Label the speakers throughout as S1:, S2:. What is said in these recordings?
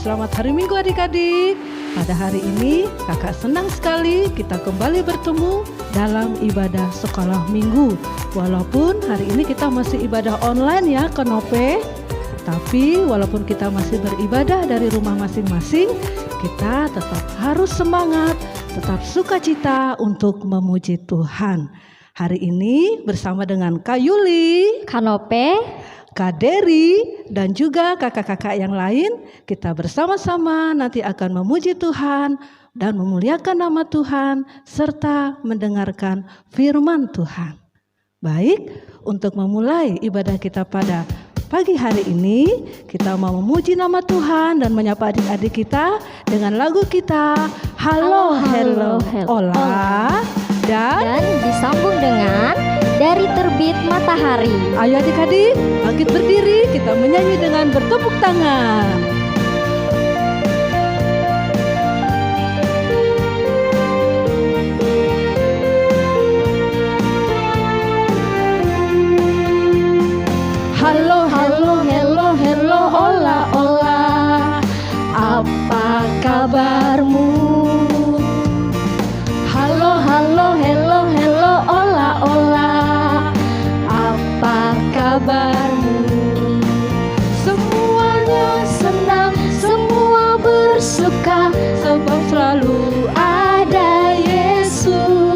S1: Selamat hari Minggu adik-adik. Pada hari ini kakak senang sekali kita kembali bertemu dalam ibadah sekolah minggu. Walaupun hari ini kita masih ibadah online ya Kanope, tapi walaupun kita masih beribadah dari rumah masing-masing, kita tetap harus semangat, tetap sukacita untuk memuji Tuhan. Hari ini bersama dengan Kak Yuli,
S2: Kanope,
S1: Kak Dery, dan juga kakak-kakak yang lain, kita bersama-sama nanti akan memuji Tuhan dan memuliakan nama Tuhan serta mendengarkan firman Tuhan. Baik, untuk memulai ibadah kita pada pagi hari ini, kita mau memuji nama Tuhan dan menyapa adik-adik kita dengan lagu kita Halo Hello Ola dan
S2: disambung dengan Dari Terbit Matahari.
S1: Ayo adik-adik, bangkit berdiri, kita menyanyi dengan bertepuk tangan. Halo, halo, hello, hello, ola, ola, apa kabarmu? Halo, halo, hello, hello, ola, ola, apa kabarmu? Semuanya senang, semua bersuka, sebab selalu ada Yesus.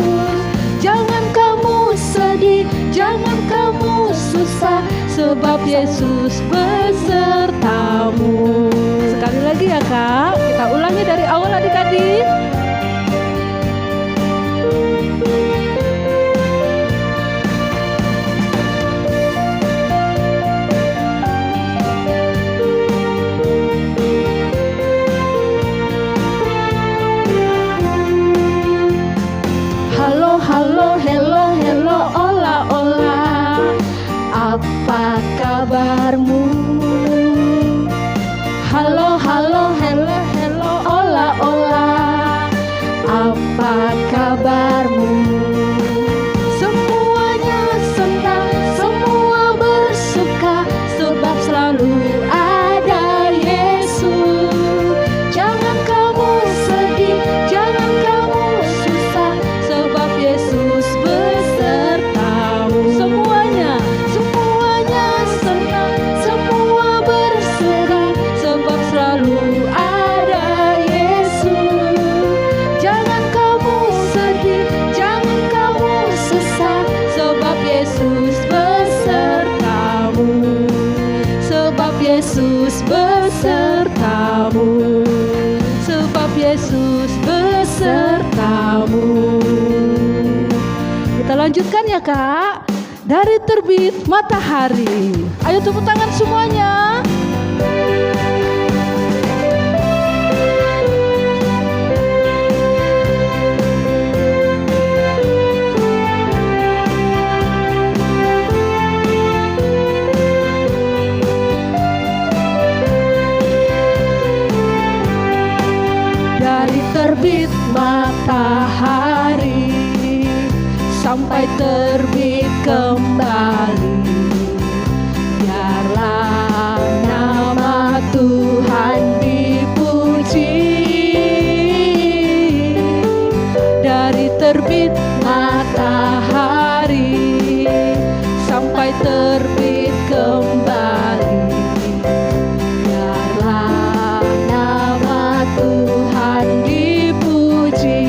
S1: Jangan kamu sedih, jangan kamu susah, sebab Yesus besertamu. Sekali lagi ya Kak, kita ulangi dari awal adik-adik. Halo, halo, hello, hello, ola, ola, apa kabarmu? Halo, halo, hello, hello, ola, ola, apa kabarmu? Semuanya senang, semua bersuka, sebab selalu ada Yesus. Jangan kamu sedih, jangan kamu susah, sebab Yesus besertamu. Semuanya senang, semua bersuka, sebab selalu ada Yesus. Jangan kamu sedih, jangan kamu susah, sebab Yesus besertamu. Sebab Yesus besertamu. Sebab Yesus besertamu. Kita lanjutkan ya Kak. Dari terbit matahari. Ayo tepuk tangan semuanya. Dari terbit matahari sampai terbit kembali, biarlah nama Tuhan dipuji. Dari terbit matahari sampai terbit kembali, biarlah nama Tuhan dipuji.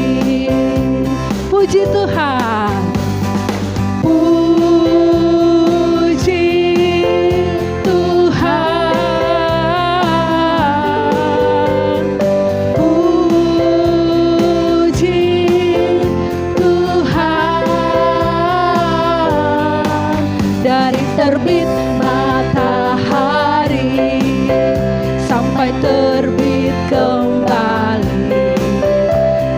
S1: Puji Tuhan. Puji Tuhan. Puji Tuhan. Dari terbit matahari sampai terbit kembali,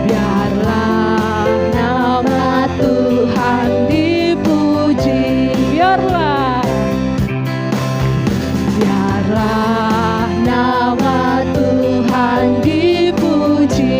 S1: biarlah nama Tuhan dipuji. Biarlah nama Tuhan dipuji.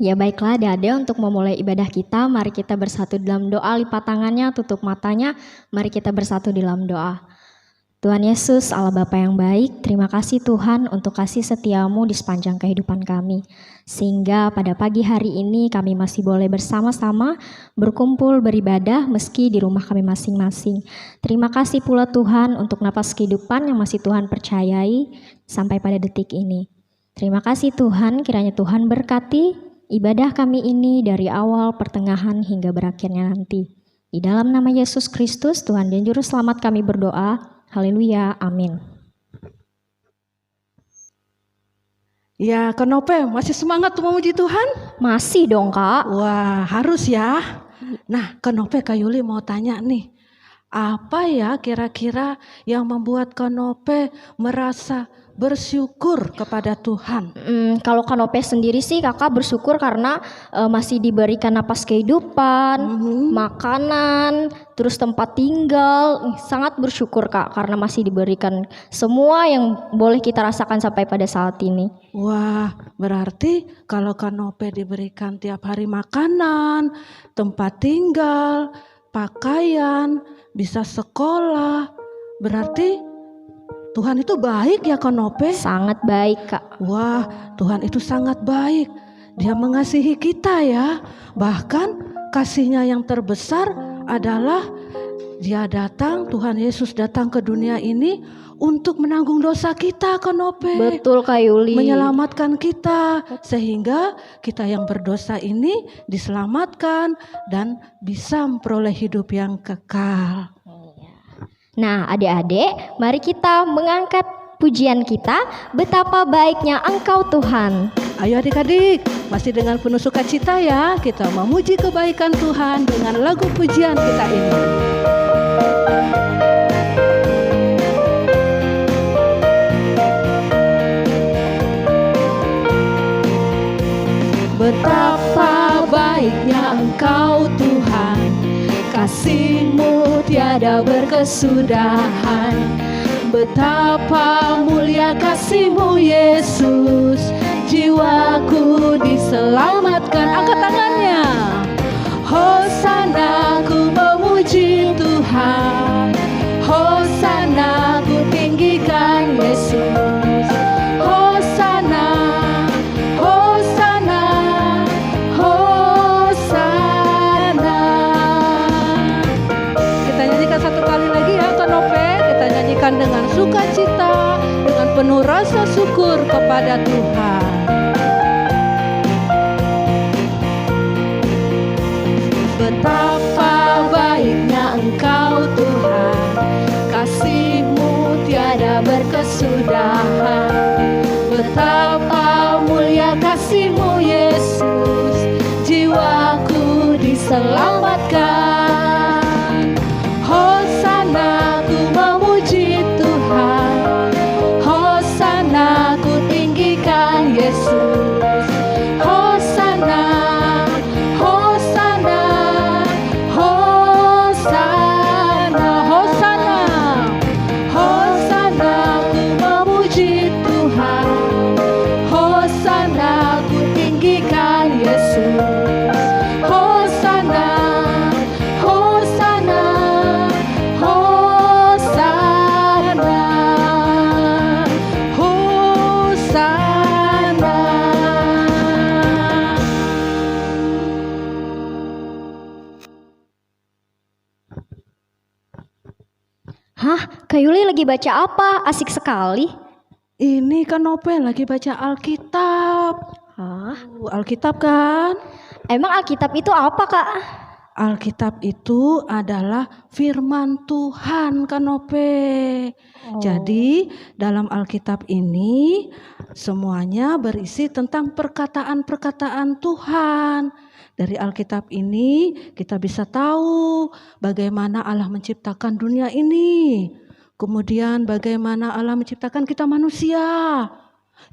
S2: Ya baiklah adik-adik, untuk memulai ibadah kita, mari kita bersatu dalam doa, lipat tangannya, tutup matanya, mari kita bersatu dalam doa. Tuhan Yesus, Allah Bapa yang baik, terima kasih Tuhan untuk kasih setiamu di sepanjang kehidupan kami. Sehingga pada pagi hari ini kami masih boleh bersama-sama berkumpul beribadah meski di rumah kami masing-masing. Terima kasih pula Tuhan untuk napas kehidupan yang masih Tuhan percayai sampai pada detik ini. Terima kasih Tuhan, kiranya Tuhan berkati ibadah kami ini dari awal, pertengahan, hingga berakhirnya nanti. Di dalam nama Yesus Kristus, Tuhan dan Juru Selamat kami berdoa. Haleluya, amin.
S1: Ya, Kak Nope masih semangat tuh memuji Tuhan?
S2: Masih dong Kak.
S1: Wah, harus ya. Nah, Kak Nope, Kak Yuli mau tanya nih. Apa ya kira-kira yang membuat Kak Nope merasa bersyukur kepada Tuhan?
S2: Kalau Kanope sendiri sih kakak bersyukur karena masih diberikan napas kehidupan, makanan, terus tempat tinggal. Sangat bersyukur Kak karena masih diberikan semua yang boleh kita rasakan sampai pada saat ini.
S1: Wah, berarti kalau Kanope diberikan tiap hari makanan, tempat tinggal, pakaian, bisa sekolah, berarti Tuhan itu baik ya Kanope?
S2: Sangat baik Kak.
S1: Wah, Tuhan itu sangat baik. Dia mengasihi kita ya. Bahkan kasihnya yang terbesar adalah Dia datang, Tuhan Yesus datang ke dunia ini untuk menanggung dosa kita Kanope.
S2: Betul Kak Yuli.
S1: Menyelamatkan kita sehingga kita yang berdosa ini diselamatkan dan bisa memperoleh hidup yang kekal.
S2: Nah adik-adik, mari kita mengangkat pujian kita, betapa baiknya Engkau Tuhan.
S1: Ayo adik-adik, masih dengan penuh sukacita ya, kita memuji kebaikan Tuhan dengan lagu pujian kita ini. Betapa baiknya Engkau Tuhan, kasih-Mu tiada berkesudahan. Betapa mulia kasih-Mu Yesus, jiwaku diselamatkan. Angkat tangannya. Hosana ku memuji Tuhan, Hosana ku tinggikan Yesus. Hosana, Hosana, Hosana. Kita nyanyikan satu kali lagi ya Kanope. Kita nyanyikan dengan sukacita, dengan penuh rasa syukur kepada Tuhan. Betapa baiknya Engkau Tuhan, kasih-Mu tiada berkesudahan. Betapa mulia kasih-Mu Yesus, jiwaku diselamatkan. Hosana ku memuji Tuhan, Hosana ku tinggikan Yesus. Hosana, Hosana, Hosana, Hosana, Hosana ku memuji Tuhan, Hosana ku tinggikan Yesus. Hosana, Hosana, Hosana, Hosana.
S2: Hah, Kak Yuli lagi baca apa? Asik sekali.
S1: Ini kan Nope lagi baca Alkitab.
S2: Hah?
S1: Alkitab kan?
S2: Emang Alkitab itu apa Kak?
S1: Alkitab itu adalah firman Tuhan kan Nope. Jadi dalam Alkitab ini semuanya berisi tentang perkataan-perkataan Tuhan. Dari Alkitab ini kita bisa tahu bagaimana Allah menciptakan dunia ini. Kemudian bagaimana Allah menciptakan kita manusia.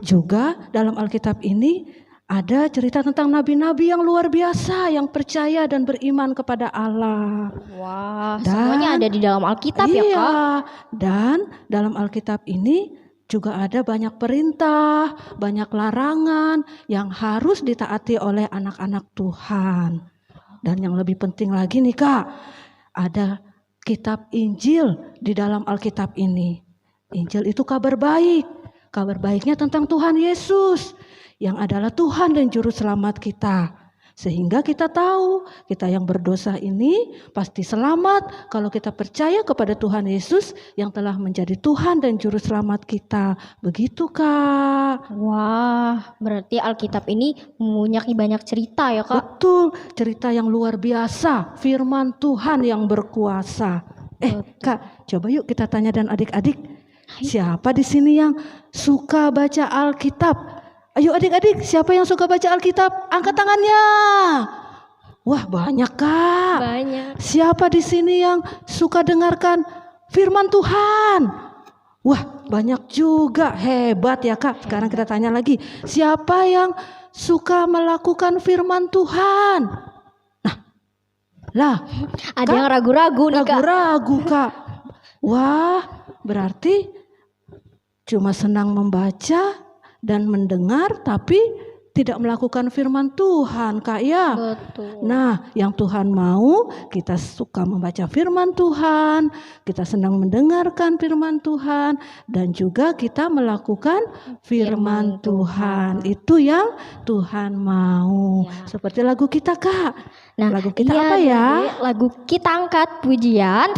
S1: Juga dalam Alkitab ini ada cerita tentang nabi-nabi yang luar biasa yang percaya dan beriman kepada Allah.
S2: Wah,
S1: Dan-
S2: semuanya ada di dalam Alkitab ya Kak?
S1: Dan dalam Alkitab ini juga ada banyak perintah, banyak larangan yang harus ditaati oleh anak-anak Tuhan. Dan yang lebih penting lagi nih Kak, ada kitab Injil di dalam Alkitab ini. Injil itu kabar baik. Kabar baiknya tentang Tuhan Yesus yang adalah Tuhan dan Juru Selamat kita. Sehingga kita tahu kita yang berdosa ini pasti selamat kalau kita percaya kepada Tuhan Yesus yang telah menjadi Tuhan dan Juru Selamat kita. Begitu Kak.
S2: Wah, berarti Alkitab ini mempunyai banyak cerita ya Kak?
S1: Betul, cerita yang luar biasa, firman Tuhan yang berkuasa. Kak, coba yuk kita tanya dan adik-adik, siapa di sini yang suka baca Alkitab? Ayo adik-adik, siapa yang suka baca Alkitab? Angkat tangannya. Wah, banyak Kak.
S2: Banyak.
S1: Siapa di sini yang suka dengarkan firman Tuhan? Wah, banyak juga. Hebat ya Kak. Sekarang kita tanya lagi, siapa yang suka melakukan firman Tuhan? Nah, lah,
S2: Ada
S1: Kak,
S2: yang ragu-ragu nih Kak.
S1: ragu-ragu Kak. Wah, berarti cuma senang membaca dan mendengar tapi tidak melakukan firman Tuhan Kak ya.
S2: Betul.
S1: Nah, yang Tuhan mau kita suka membaca firman Tuhan, kita senang mendengarkan firman Tuhan, dan juga kita melakukan firman Tuhan. Itu yang Tuhan mau.
S2: Ya.
S1: Seperti lagu kita Kak.
S2: Nah,
S1: Lagu kita
S2: iya,
S1: apa ya?
S2: Dede, lagu kita angkat pujian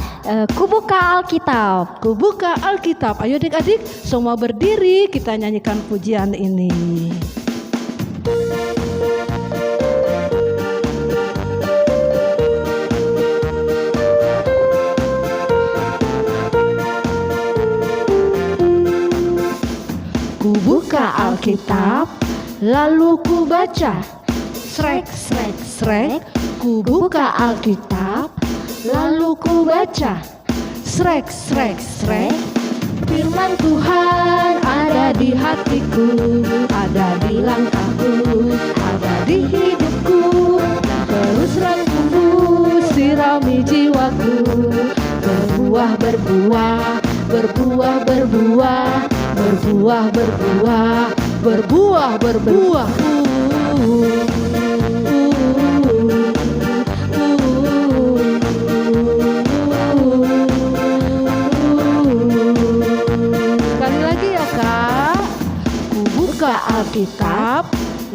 S2: Kubuka Alkitab.
S1: Kubuka Alkitab. Ayo adik-adik semua berdiri, kita nyanyikan pujian ini. Kubuka Alkitab, lalu ku baca. Srek, srek, srek. Kubuka Alkitab, lalu ku baca. Srek, srek, srek. Firman Tuhan ada di hatiku, ada di langkahku, ada di hidupku. Teruslah tumbuh, sirami jiwaku. Berbuah, berbuah, berbuah, berbuah, berbuah, berbuah, berbuah, berbuah. Sekali lagi ya Kak. Kubuka Alkitab,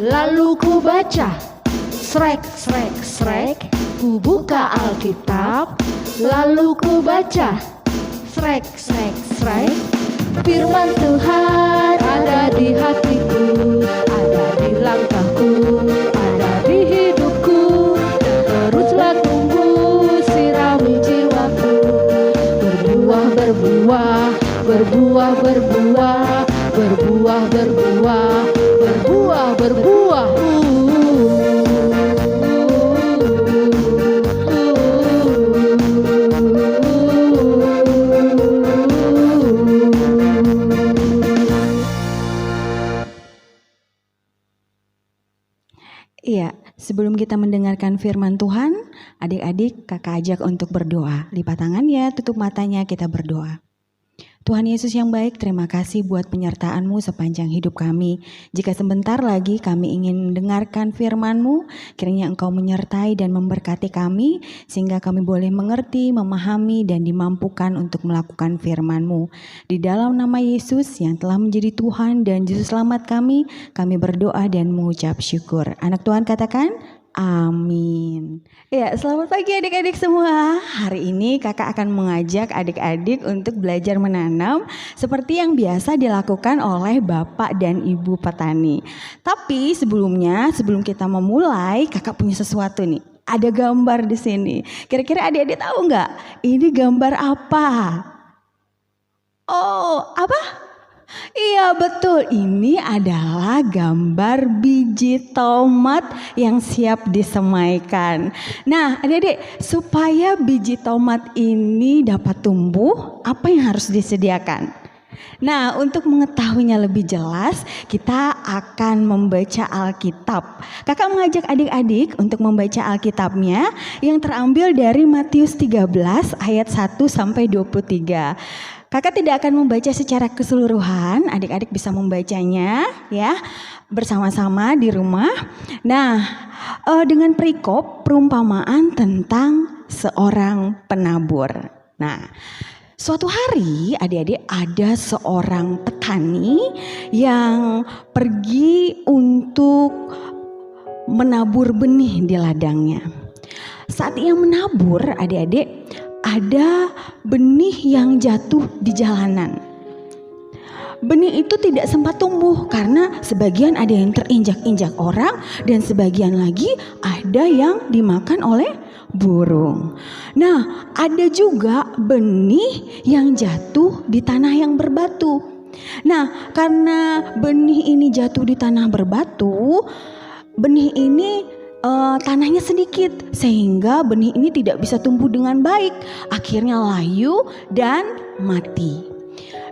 S1: lalu ku baca. Srek, srek, srek. Kubuka Alkitab, lalu ku baca. Srek, srek, srek. Firman Tuhan ada di hatiku, ada di langkahku, ada di hidupku. Teruslah tumbuh, sirami jiwaku. Berbuah, berbuah, berbuah, berbuah, berbuah, berbuah, berbuah, berbuah.
S3: Iya, sebelum kita mendengarkan firman Tuhan, adik-adik kakak ajak untuk berdoa. Lipat tangannya, tutup matanya, kita berdoa. Tuhan Yesus yang baik, terima kasih buat penyertaan-Mu sepanjang hidup kami. Jika sebentar lagi kami ingin mendengarkan firman-Mu, kiranya Engkau menyertai dan memberkati kami, sehingga kami boleh mengerti, memahami, dan dimampukan untuk melakukan firman-Mu. Di dalam nama Yesus yang telah menjadi Tuhan dan Juru Selamat kami berdoa dan mengucap syukur. Anak Tuhan katakan, amin. Ya, selamat pagi adik-adik semua. Hari ini kakak akan mengajak adik-adik untuk belajar menanam seperti yang biasa dilakukan oleh bapak dan ibu petani. Tapi sebelumnya, sebelum kita memulai, kakak punya sesuatu nih. Ada gambar di sini. Kira-kira adik-adik tahu nggak? Ini gambar apa? Oh, apa? Iya betul, ini adalah gambar biji tomat yang siap disemaikan. Nah adik-adik, supaya biji tomat ini dapat tumbuh, apa yang harus disediakan? Nah untuk mengetahuinya lebih jelas, kita akan membaca Alkitab. Kakak mengajak adik-adik untuk membaca Alkitabnya yang terambil dari Matius 13 ayat 1 sampai 23. Kakak tidak akan membaca secara keseluruhan, adik-adik bisa membacanya ya bersama-sama di rumah. Nah, dengan perikop perumpamaan tentang seorang penabur. Nah, suatu hari adik-adik ada seorang petani yang pergi untuk menabur benih di ladangnya. Saat ia menabur, adik-adik, ada benih yang jatuh di jalanan. Benih itu tidak sempat tumbuh karena sebagian ada yang terinjak-injak orang dan sebagian lagi ada yang dimakan oleh burung. Nah, ada juga benih yang jatuh di tanah yang berbatu. Nah, karena benih ini jatuh di tanah berbatu, benih ini tanahnya sedikit sehingga benih ini tidak bisa tumbuh dengan baik. Akhirnya layu dan mati.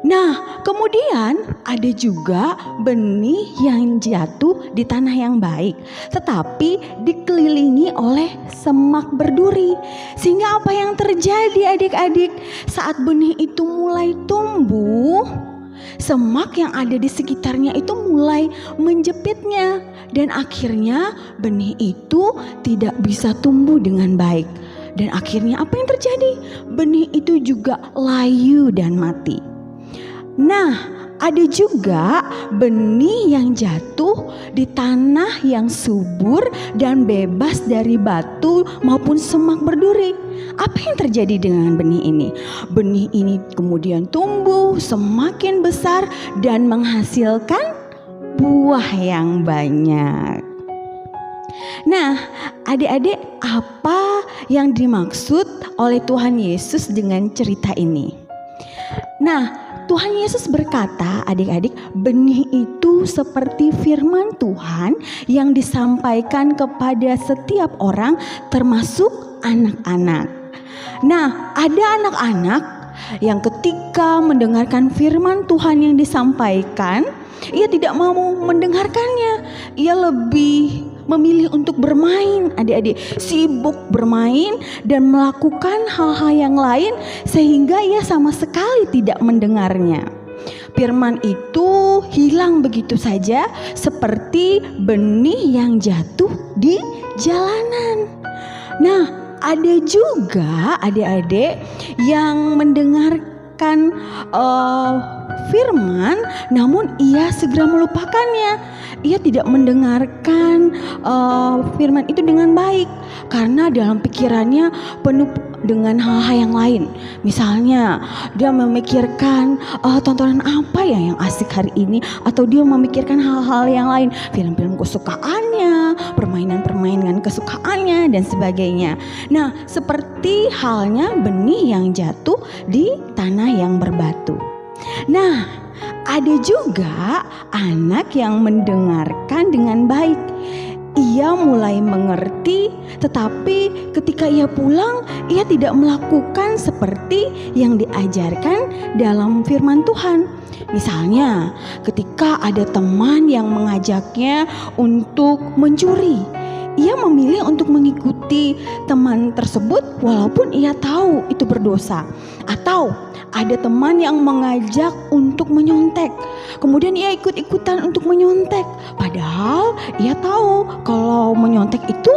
S3: Nah, kemudian ada juga benih yang jatuh di tanah yang baik, tetapi dikelilingi oleh semak berduri. Sehingga apa yang terjadi adik-adik? Saat benih itu mulai tumbuh, semak yang ada di sekitarnya itu mulai menjepitnya dan akhirnya benih itu tidak bisa tumbuh dengan baik. Dan akhirnya apa yang terjadi? Benih itu juga layu dan mati. Nah, ada juga benih yang jatuh di tanah yang subur dan bebas dari batu maupun semak berduri. Apa yang terjadi dengan benih ini? Benih ini kemudian tumbuh semakin besar dan menghasilkan buah yang banyak. Nah, adik-adik, apa yang dimaksud oleh Tuhan Yesus dengan cerita ini? Nah, Tuhan Yesus berkata, adik-adik, benih itu seperti firman Tuhan yang disampaikan kepada setiap orang termasuk anak-anak. Nah, ada anak-anak yang ketika mendengarkan firman Tuhan yang disampaikan, ia tidak mau mendengarkannya. Ia lebih memilih untuk bermain, adik-adik, sibuk bermain dan melakukan hal-hal yang lain sehingga ia sama sekali tidak mendengarnya. Firman itu hilang begitu saja seperti benih yang jatuh di jalanan. Nah, ada juga adik-adik yang mendengarkan firman namun ia segera melupakannya. Ia tidak mendengarkan firman itu dengan baik karena dalam pikirannya penuh dengan hal-hal yang lain. Misalnya dia memikirkan tontonan apa ya yang asik hari ini, atau dia memikirkan hal-hal yang lain, film-film kesukaannya, permainan-permainan kesukaannya dan sebagainya. Nah, seperti halnya benih yang jatuh di tanah yang berbatu. Nah, ada juga anak yang mendengarkan dengan baik. Ia mulai mengerti, tetapi ketika ia pulang, ia tidak melakukan seperti yang diajarkan dalam firman Tuhan. Misalnya, ketika ada teman yang mengajaknya untuk mencuri, ia memilih untuk mengikuti teman tersebut walaupun ia tahu itu berdosa. Atau ada teman yang mengajak untuk menyontek, kemudian ia ikut-ikutan untuk menyontek, padahal ia tahu kalau menyontek itu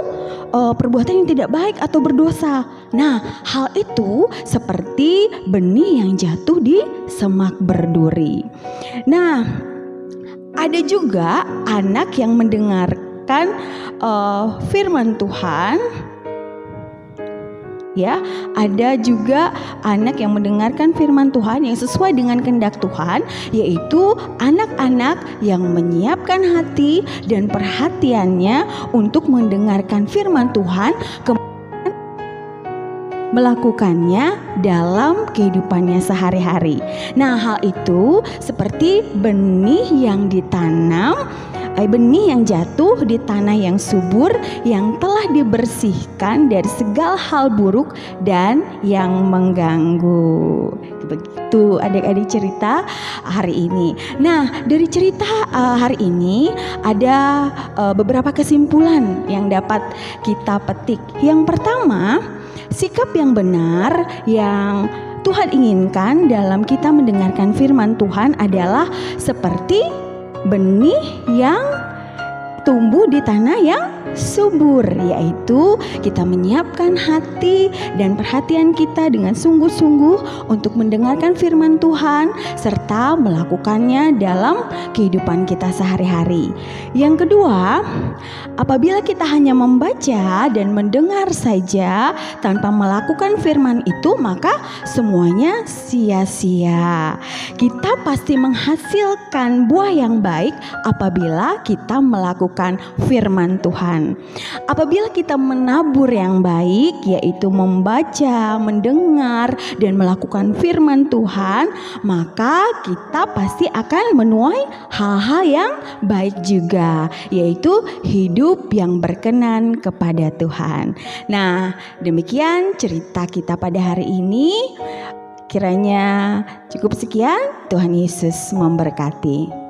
S3: perbuatan yang tidak baik atau berdosa. Nah, hal itu seperti benih yang jatuh di semak berduri. Nah, ada juga anak yang mendengarkan firman Tuhan. Ya, ada juga anak yang mendengarkan firman Tuhan yang sesuai dengan kehendak Tuhan, yaitu anak-anak yang menyiapkan hati dan perhatiannya untuk mendengarkan firman Tuhan, kemudian melakukannya dalam kehidupannya sehari-hari. Nah, hal itu seperti benih yang ditanam, benih yang jatuh di tanah yang subur yang telah dibersihkan dari segala hal buruk dan yang mengganggu. Begitu adik-adik cerita hari ini. Nah, dari cerita hari ini ada beberapa kesimpulan yang dapat kita petik. Yang pertama, sikap yang benar yang Tuhan inginkan dalam kita mendengarkan firman Tuhan adalah seperti benih yang tumbuh di tanah yang subur, yaitu kita menyiapkan hati dan perhatian kita dengan sungguh-sungguh untuk mendengarkan firman Tuhan serta melakukannya dalam kehidupan kita sehari-hari. Yang kedua, apabila kita hanya membaca dan mendengar saja tanpa melakukan firman itu, maka semuanya sia-sia. Kita pasti menghasilkan buah yang baik apabila kita melakukan firman Tuhan. Apabila kita menabur yang baik, yaitu membaca, mendengar, dan melakukan firman Tuhan, maka kita pasti akan menuai hal-hal yang baik juga, yaitu hidup yang berkenan kepada Tuhan. Nah, demikian cerita kita pada hari ini. Kiranya cukup sekian. Tuhan Yesus memberkati.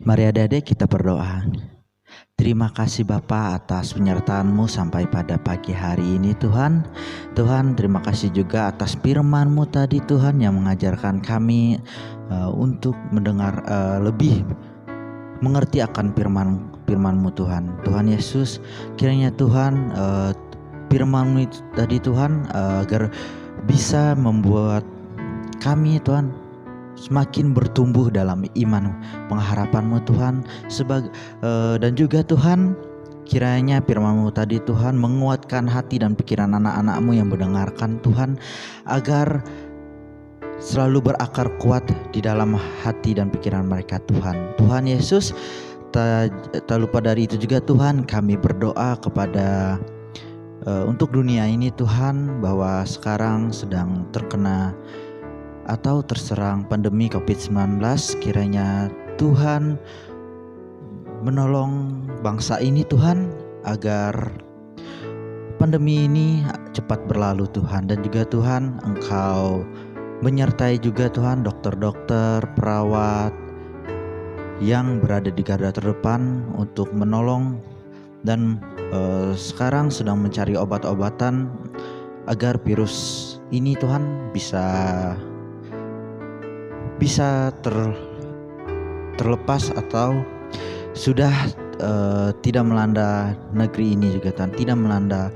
S4: Mari adik-adik kita berdoa. Terima kasih Bapa atas penyertaan-Mu sampai pada pagi hari ini Tuhan. Tuhan, terima kasih juga atas firman-Mu tadi Tuhan yang mengajarkan kami untuk mendengar lebih mengerti akan firman-Mu Tuhan. Tuhan Yesus, kiranya Tuhan firman-Mu tadi Tuhan agar bisa membuat kami Tuhan semakin bertumbuh dalam iman pengharapan-Mu Tuhan, dan juga Tuhan kiranya firman-Mu tadi Tuhan menguatkan hati dan pikiran anak-anak-Mu yang mendengarkan Tuhan, agar selalu berakar kuat di dalam hati dan pikiran mereka Tuhan. Tuhan Yesus, tak lupa dari itu juga Tuhan, kami berdoa kepada untuk dunia ini Tuhan, bahwa sekarang sedang terkena atau terserang pandemi COVID-19. Kiranya Tuhan menolong bangsa ini Tuhan, agar pandemi ini cepat berlalu Tuhan. Dan juga Tuhan, Engkau menyertai juga Tuhan dokter-dokter, perawat yang berada di garda terdepan untuk menolong dan sekarang sedang mencari obat-obatan agar virus ini Tuhan bisa terlepas atau sudah tidak melanda negeri ini juga Tuhan, tidak melanda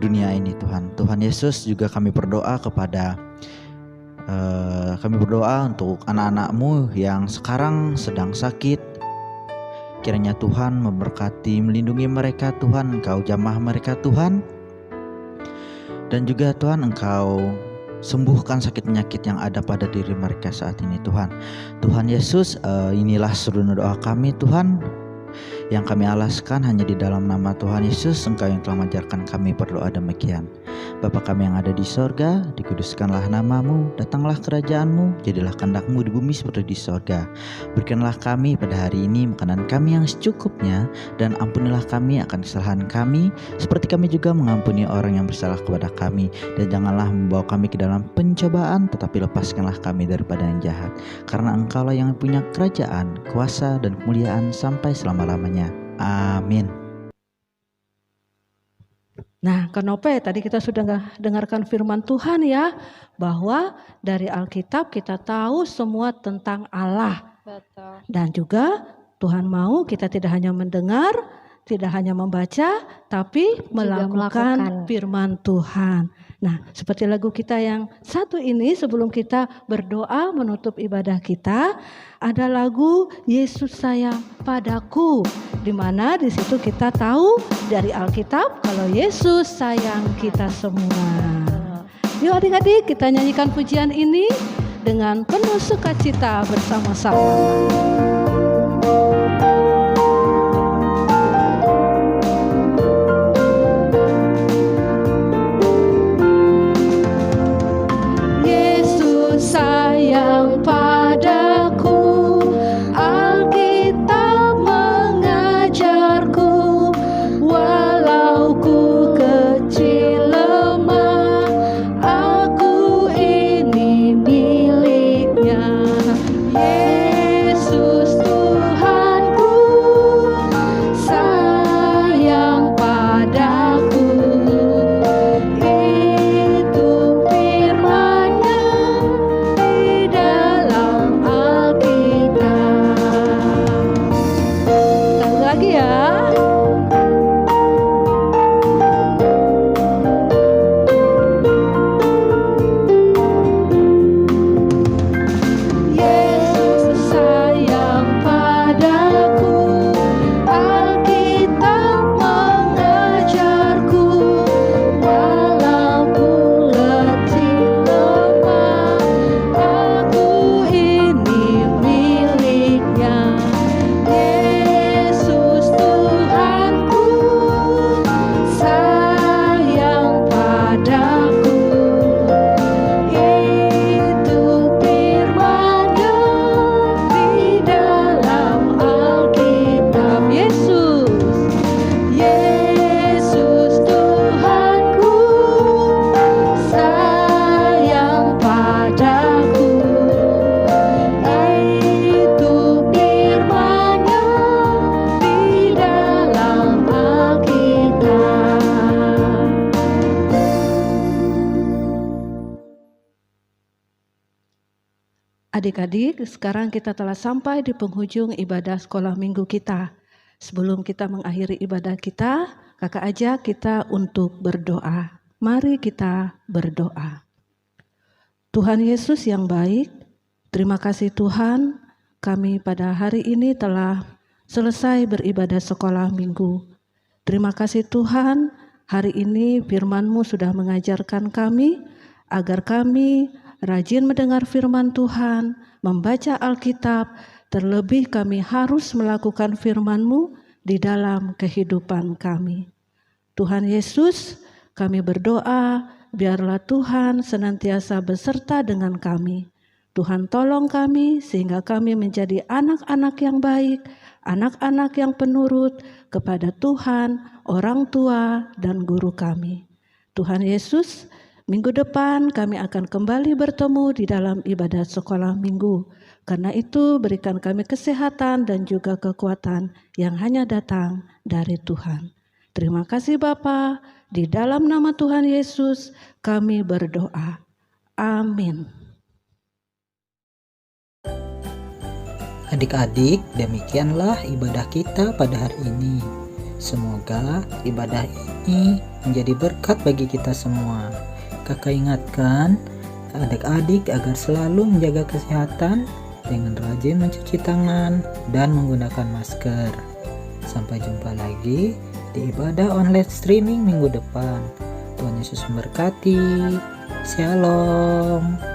S4: dunia ini Tuhan. Tuhan Yesus, juga kami berdoa untuk anak-anak-Mu yang sekarang sedang sakit. Kiranya Tuhan memberkati, melindungi mereka Tuhan, Engkau jamah mereka Tuhan. Dan juga Tuhan, Engkau sembuhkan sakit penyakit yang ada pada diri mereka saat ini Tuhan. Tuhan Yesus, inilah seluruh doa kami Tuhan, yang kami alaskan hanya di dalam nama Tuhan Yesus. Engkau yang telah mengajarkan kami berdoa demikian. Bapa kami yang ada di sorga, dikuduskanlah nama-Mu, datanglah kerajaan-Mu, jadilah kehendak-Mu di bumi seperti di sorga. Berikanlah kami pada hari ini makanan kami yang secukupnya, dan ampunilah kami akan kesalahan kami, seperti kami juga mengampuni orang yang bersalah kepada kami. Dan janganlah membawa kami ke dalam pencobaan, tetapi lepaskanlah kami daripada yang jahat. Karena Engkaulah yang punya kerajaan, kuasa, dan kemuliaan sampai selama-lamanya. Amin.
S1: Nah, Kanope, tadi kita sudah dengarkan firman Tuhan ya, bahwa dari Alkitab kita tahu semua tentang Allah.
S2: Betul.
S1: Dan juga Tuhan mau kita tidak hanya mendengar, tidak hanya membaca, tapi melakukan firman Tuhan. Nah, seperti lagu kita yang satu ini, sebelum kita berdoa menutup ibadah kita, ada lagu Yesus Sayang Padaku, di mana di situ kita tahu dari Alkitab kalau Yesus sayang kita semua. Yuk adik-adik, kita nyanyikan pujian ini dengan penuh sukacita bersama-sama. Sayang padaku, Alkitab mengajarku, walau ku kecil lemah, aku ini miliknya. Yesus lagi ya. Yesus sayang padaku, Alkitab mengajarku, walaupun letih lemah, aku ini miliknya. Yesus Tuhanku, sayang padaku. Itu firman-Nya di dalam Alkitab. Yesus Tuhanku, sayang padaku. Itu firman-Nya di dalam Alkitab. Adik-adik, sekarang kita telah sampai di penghujung ibadah sekolah minggu kita. Sebelum kita mengakhiri ibadah kita, kakak ajak kita untuk berdoa. Mari kita berdoa. Tuhan Yesus yang baik, terima kasih Tuhan, kami pada hari ini telah selesai beribadah sekolah minggu. Terima kasih Tuhan, hari ini firman-Mu sudah mengajarkan kami agar kami rajin mendengar firman Tuhan, membaca Alkitab, terlebih kami harus melakukan firman-Mu di dalam kehidupan kami. Tuhan Yesus, kami berdoa, biarlah Tuhan senantiasa beserta dengan kami. Tuhan tolong kami sehingga kami menjadi anak-anak yang baik, anak-anak yang penurut kepada Tuhan, orang tua, dan guru kami. Tuhan Yesus, minggu depan kami akan kembali bertemu di dalam ibadah sekolah minggu. Karena itu berikan kami kesehatan dan juga kekuatan yang hanya datang dari Tuhan. Terima kasih Bapa, di dalam nama Tuhan Yesus kami berdoa. Amin.
S5: Adik-adik, demikianlah ibadah kita pada hari ini. Semoga ibadah ini menjadi berkat bagi kita semua. Kakak ingatkan adik-adik agar selalu menjaga kesehatan dengan rajin mencuci tangan dan menggunakan masker. Sampai jumpa lagi di ibadah online streaming minggu depan. Tuhan Yesus memberkati. Shalom.